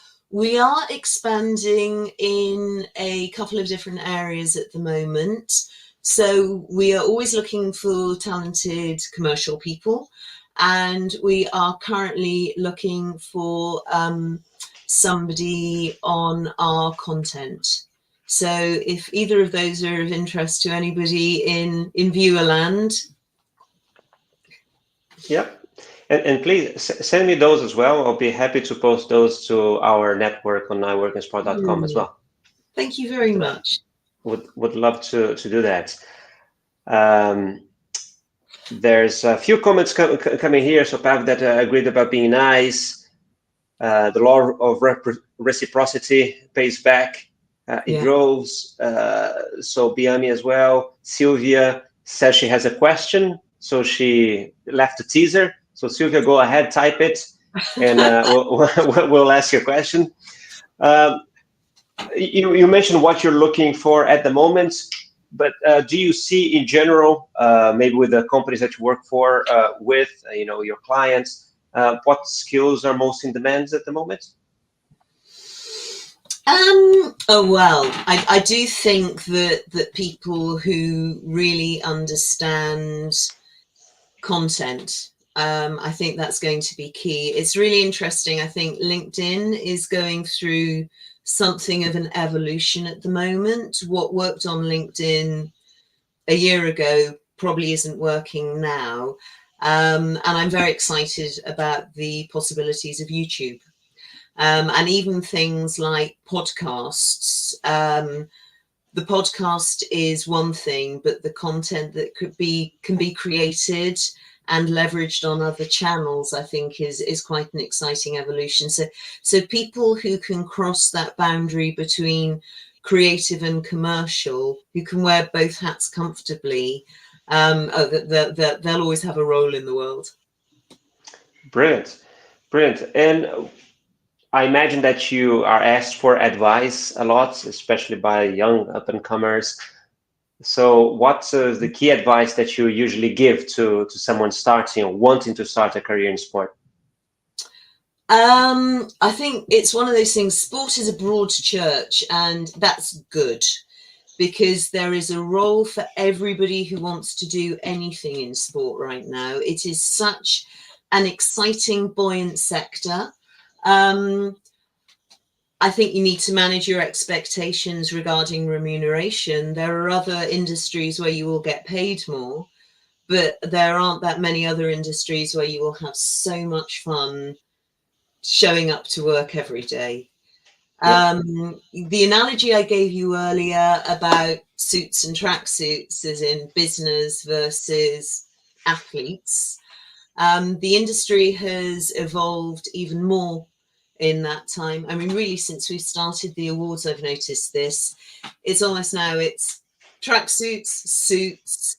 expanding in a couple of different areas at the moment. So we are always looking for talented commercial people, and we are currently looking for somebody on our content. So if either of those are of interest to anybody in viewerland. Yep. And please send me those as well. I'll be happy to post those to our network on iworkinspire.com as well. Thank you very much. Would love to do that. There's a few comments coming here. So Pav that agreed about being nice. The law of reciprocity pays back. It grows. So Biami as well. Sylvia says she has a question. So she left a teaser. So Sylvia, go ahead, type it, and we'll ask your question. You mentioned what you're looking for at the moment, but do you see in general, maybe with the companies that you work for, with your clients, what skills are most in demand at the moment? Well, I do think that people who really understand content. I think that's going to be key. It's really interesting. I think LinkedIn is going through something of an evolution at the moment. What worked on LinkedIn a year ago probably isn't working now. And I'm very excited about the possibilities of YouTube. And even things like podcasts. The podcast is one thing, but the content that can be created and leveraged on other channels, I think is quite an exciting evolution. So people who can cross that boundary between creative and commercial, who can wear both hats comfortably, they'll always have a role in the world. Brilliant, brilliant. And I imagine that you are asked for advice a lot, especially by young up-and-comers. So what's the key advice that you usually give to someone starting or wanting to start a career in sport? I think it's one of those things. Sport is a broad church, and that's good, because there is a role for everybody who wants to do anything in sport right now. It is such an exciting, buoyant sector. I think you need to manage your expectations regarding remuneration. There are other industries where you will get paid more, but there aren't that many other industries where you will have so much fun showing up to work every day. Yep. The analogy I gave you earlier about suits and tracksuits, as in business versus athletes, the industry has evolved even more in that time. I mean, really, since we've started the awards, I've noticed this. It's almost now it's tracksuits, suits,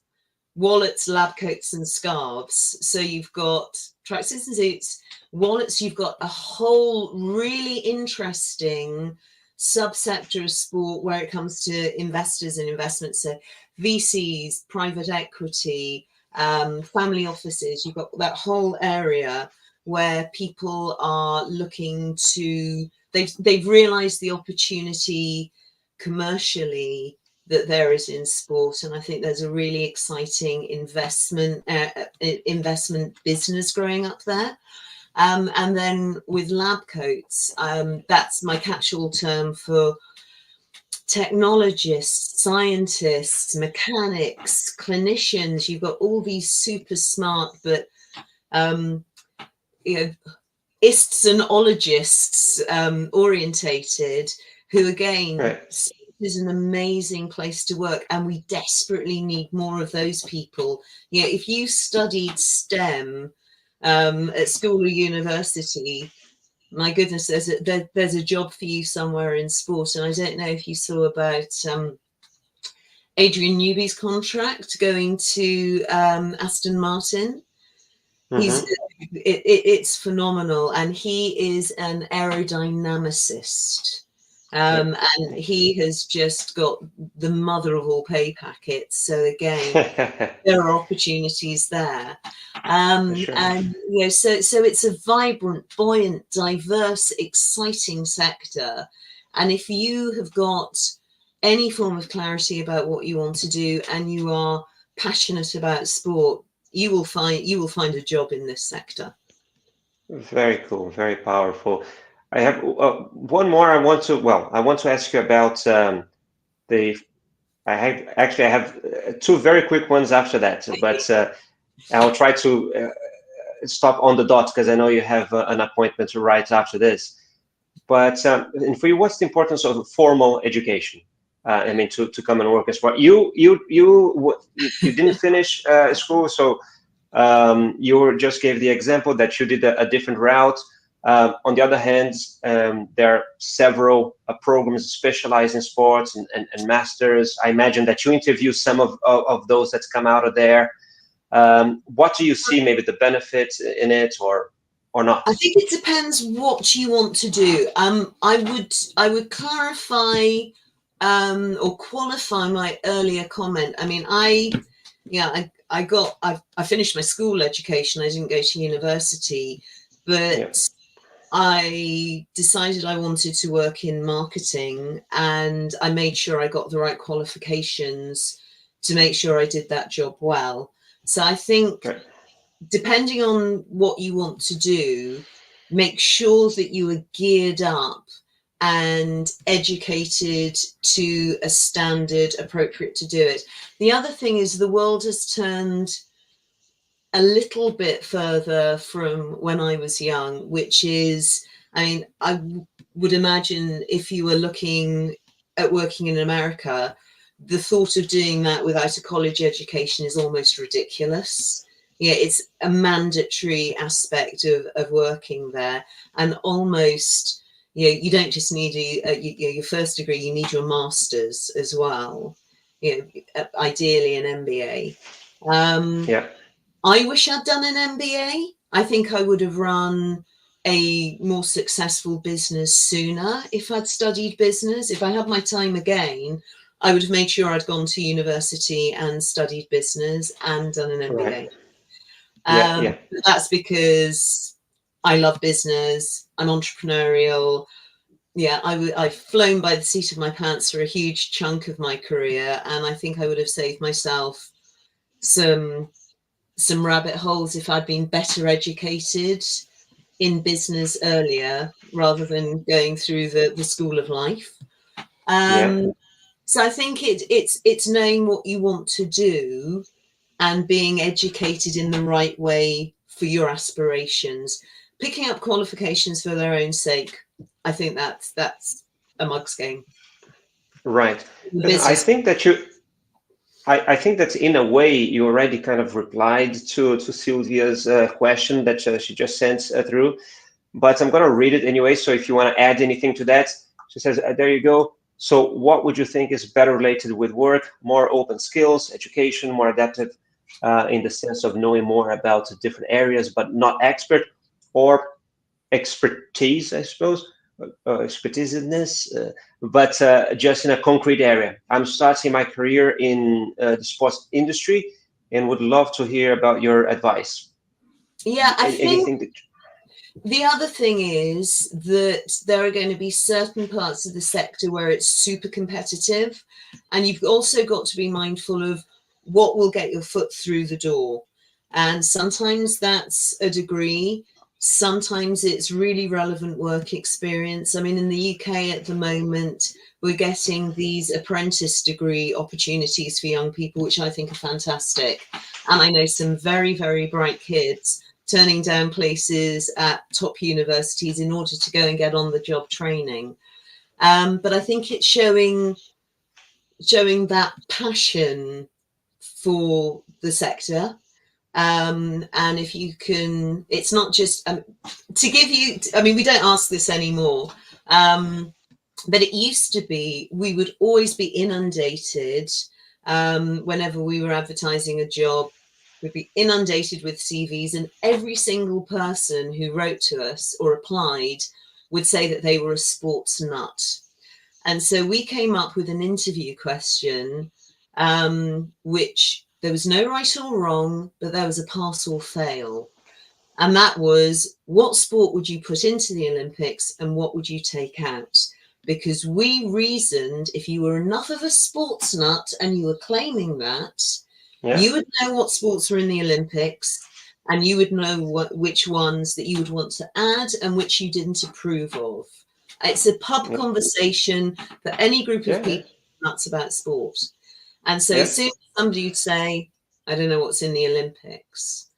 wallets, lab coats, and scarves. So you've got tracksuits and suits, wallets. You've got a whole really interesting subsector of sport where it comes to investors and investments. So VCs, private equity, family offices. You've got that whole area where people are looking to, they've realized the opportunity commercially that there is in sport, and I think there's a really exciting investment business growing up there. And then with lab coats, that's my catch-all term for technologists, scientists, mechanics, clinicians. You've got all these super smart, but ists and ologists orientated, who again, Right. is an amazing place to work, and we desperately need more of those people. If you studied STEM at school or university, my goodness, there's a job for you somewhere in sport. And I don't know if you saw about Adrian Newby's contract going to Aston Martin. It's phenomenal, and he is an aerodynamicist. And he has just got the mother of all pay packets. So again, there are opportunities there. Sure. And so it's a vibrant, buoyant, diverse, exciting sector. And if you have got any form of clarity about what you want to do, and you are passionate about sport, you will find a job in this sector. Very cool, very powerful. I have one more. I want to ask you about the. I have two very quick ones after that, but I'll try to stop on the dot because I know you have an appointment right after this. But and for you, what's the importance of formal education? I mean, to come and work as well. You didn't finish school, so you just gave the example that you did a different route. On the other hand, there are several programs specialized in sports and masters. I imagine that you interview some of those that's come out of there. What do you see maybe the benefits in it or not? I think it depends what you want to do. I would clarify or qualify my earlier comment. I mean, I finished my school education. I didn't go to university, but I decided I wanted to work in marketing, and I made sure I got the right qualifications to make sure I did that job well. So I think depending on what you want to do, make sure that you are geared up and educated to a standard appropriate to do it. The other thing is the world has turned a little bit further from when I was young, which is, I mean, I would imagine if you were looking at working in America, the thought of doing that without a college education is almost ridiculous. Yeah, it's a mandatory aspect of working there, and almost, you don't just need your first degree, you need your master's as well, ideally an MBA. Yeah. I wish I'd done an MBA. I think I would have run a more successful business sooner if I'd studied business. If I had my time again, I would have made sure I'd gone to university and studied business and done an MBA. Right. Yeah. That's because I love business. I'm entrepreneurial. Yeah, I've flown by the seat of my pants for a huge chunk of my career, and I think I would have saved myself some rabbit holes if I'd been better educated in business earlier rather than going through the school of life. So I think it's knowing what you want to do and being educated in the right way for your aspirations. Picking up qualifications for their own sake, I think that's a mug's game. Right. I think that I think that in a way you already kind of replied to Sylvia's question that she just sent through, but I'm going to read it anyway. So if you want to add anything to that, she says, there you go. So what would you think is better related with work, more open skills, education, more adaptive in the sense of knowing more about different areas, but not expert, or expertise, I suppose, expertise-ness, but just in a concrete area. I'm starting my career in the sports industry and would love to hear about your advice. Yeah, I Anything think the other thing is that there are going to be certain parts of the sector where it's super competitive, and you've also got to be mindful of what will get your foot through the door. And sometimes that's a degree, sometimes it's really relevant work experience. I mean, in the UK at the moment, we're getting these apprentice degree opportunities for young people, which I think are fantastic. And I know some very, very bright kids turning down places at top universities in order to go and get on the job training. But I think it's showing that passion for the sector. And if you can, it's not just to give you, I mean, we don't ask this anymore, but it used to be, we would always be inundated whenever we were advertising a job. We'd be inundated with CVs, and every single person who wrote to us or applied would say that they were a sports nut. And so we came up with an interview question, which there was no right or wrong, but there was a pass or fail. And that was, what sport would you put into the Olympics and what would you take out? Because we reasoned if you were enough of a sports nut and you were claiming that, you would know what sports were in the Olympics, and you would know which ones that you would want to add and which you didn't approve of. It's a pub conversation for any group of people nuts about sport. And so as soon as somebody would say, I don't know what's in the Olympics,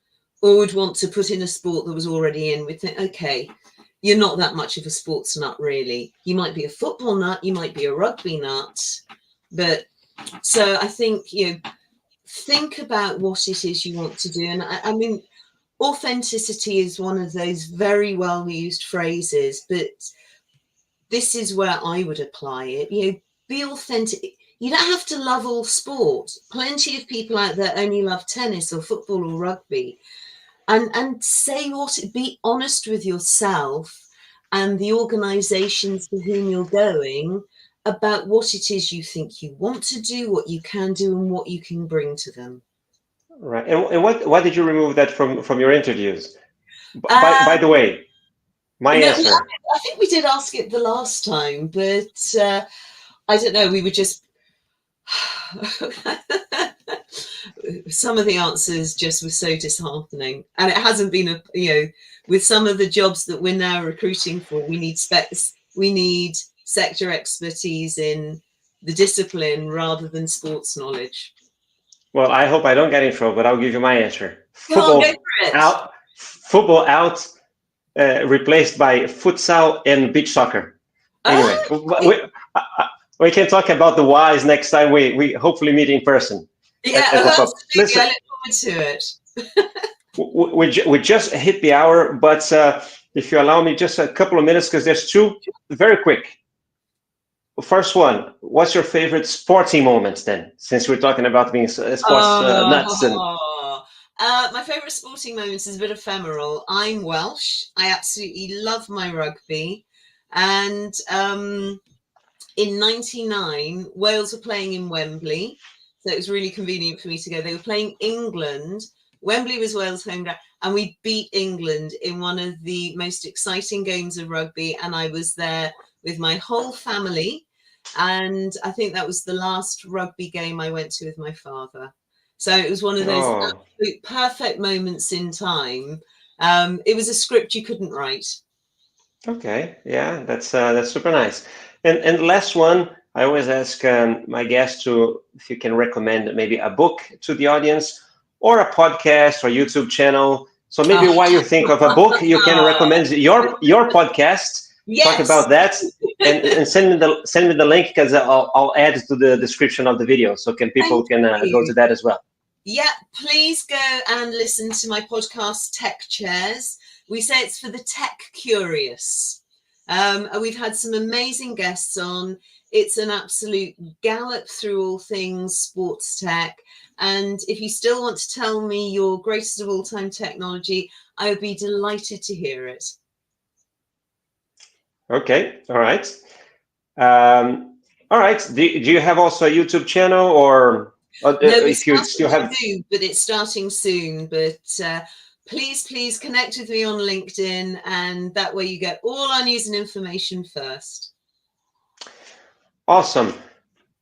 or would want to put in a sport that was already in, we'd think, okay, you're not that much of a sports nut, really. You might be a football nut, you might be a rugby nut. But so I think, think about what it is you want to do. And I mean, authenticity is one of those very well used phrases, but this is where I would apply it. Be authentic. You don't have to love all sport. Plenty of people out there only love tennis or football or rugby. And say be honest with yourself and the organizations for whom you're going about what it is you think you want to do, what you can do, and what you can bring to them. Right. And why did you remove that from your interviews? By the way, my answer. I think we did ask it the last time, but I don't know. We were just, Some of the answers just were so disheartening, and it hasn't been with some of the jobs that we're now recruiting for, we need sector expertise in the discipline rather than sports knowledge. Well, I hope I don't get in trouble, but I'll give you my answer. Go on, go for it. Football out, replaced by futsal and beach soccer. Anyway, we can talk about the whys next time we hopefully meet in person. Yeah, absolutely. Listen, I look forward to it. We just hit the hour, but if you allow me just a couple of minutes, because there's two very quick. First one, what's your favorite sporting moment then? Since we're talking about being sports nuts. My favorite sporting moment is a bit ephemeral. I'm Welsh. I absolutely love my rugby. And in '99, Wales were playing in Wembley. So it was really convenient for me to go. They were playing England. Wembley was Wales' home ground, and we beat England in one of the most exciting games of rugby. And I was there with my whole family. And I think that was the last rugby game I went to with my father. So it was one of those absolute perfect moments in time. It was a script you couldn't write. Okay, yeah, that's super nice. And last one, I always ask my guests if you can recommend maybe a book to the audience, or a podcast or YouTube channel. So maybe while you think of a book, you can recommend your podcast. Yes. Talk about that, and send me the link, because I'll add to the description of the video, so people can go to that as well. Yeah, please go and listen to my podcast, Tech Chairs. We say it's for the tech curious. We've had some amazing guests on. It's an absolute gallop through all things sports tech. And if you still want to tell me your greatest of all time technology, I would be delighted to hear it. Okay, all right. All right. Do you have also a YouTube channel, or no, if you still have? But it's starting soon. But please connect with me on LinkedIn, and that way you get all our news and information first. Awesome.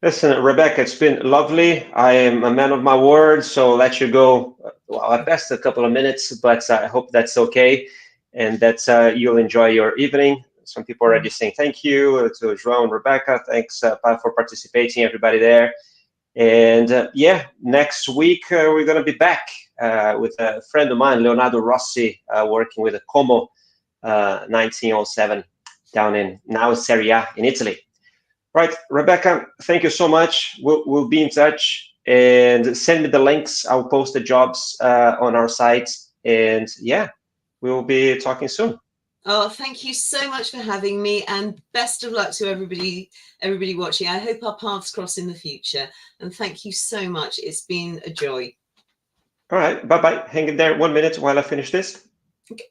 Listen, Rebecca, it's been lovely. I am a man of my word, so I'll let you go. Well, I passed a couple of minutes, but I hope that's okay, and that you'll enjoy your evening. Some people already saying thank you to João and Rebecca. Thanks for participating, everybody there. And yeah, next week we're going to be back with a friend of mine, Leonardo Rossi, working with a Como 1907 down in now Serie A in Italy. Right, Rebecca, thank you so much. We'll be in touch, and send me the links. I'll post the jobs on our site, and yeah, we'll be talking soon. Oh, thank you so much for having me, and best of luck to everybody watching. I hope our paths cross in the future, and thank you so much. It's been a joy. All right, bye-bye. Hang in there 1 minute while I finish this. Okay.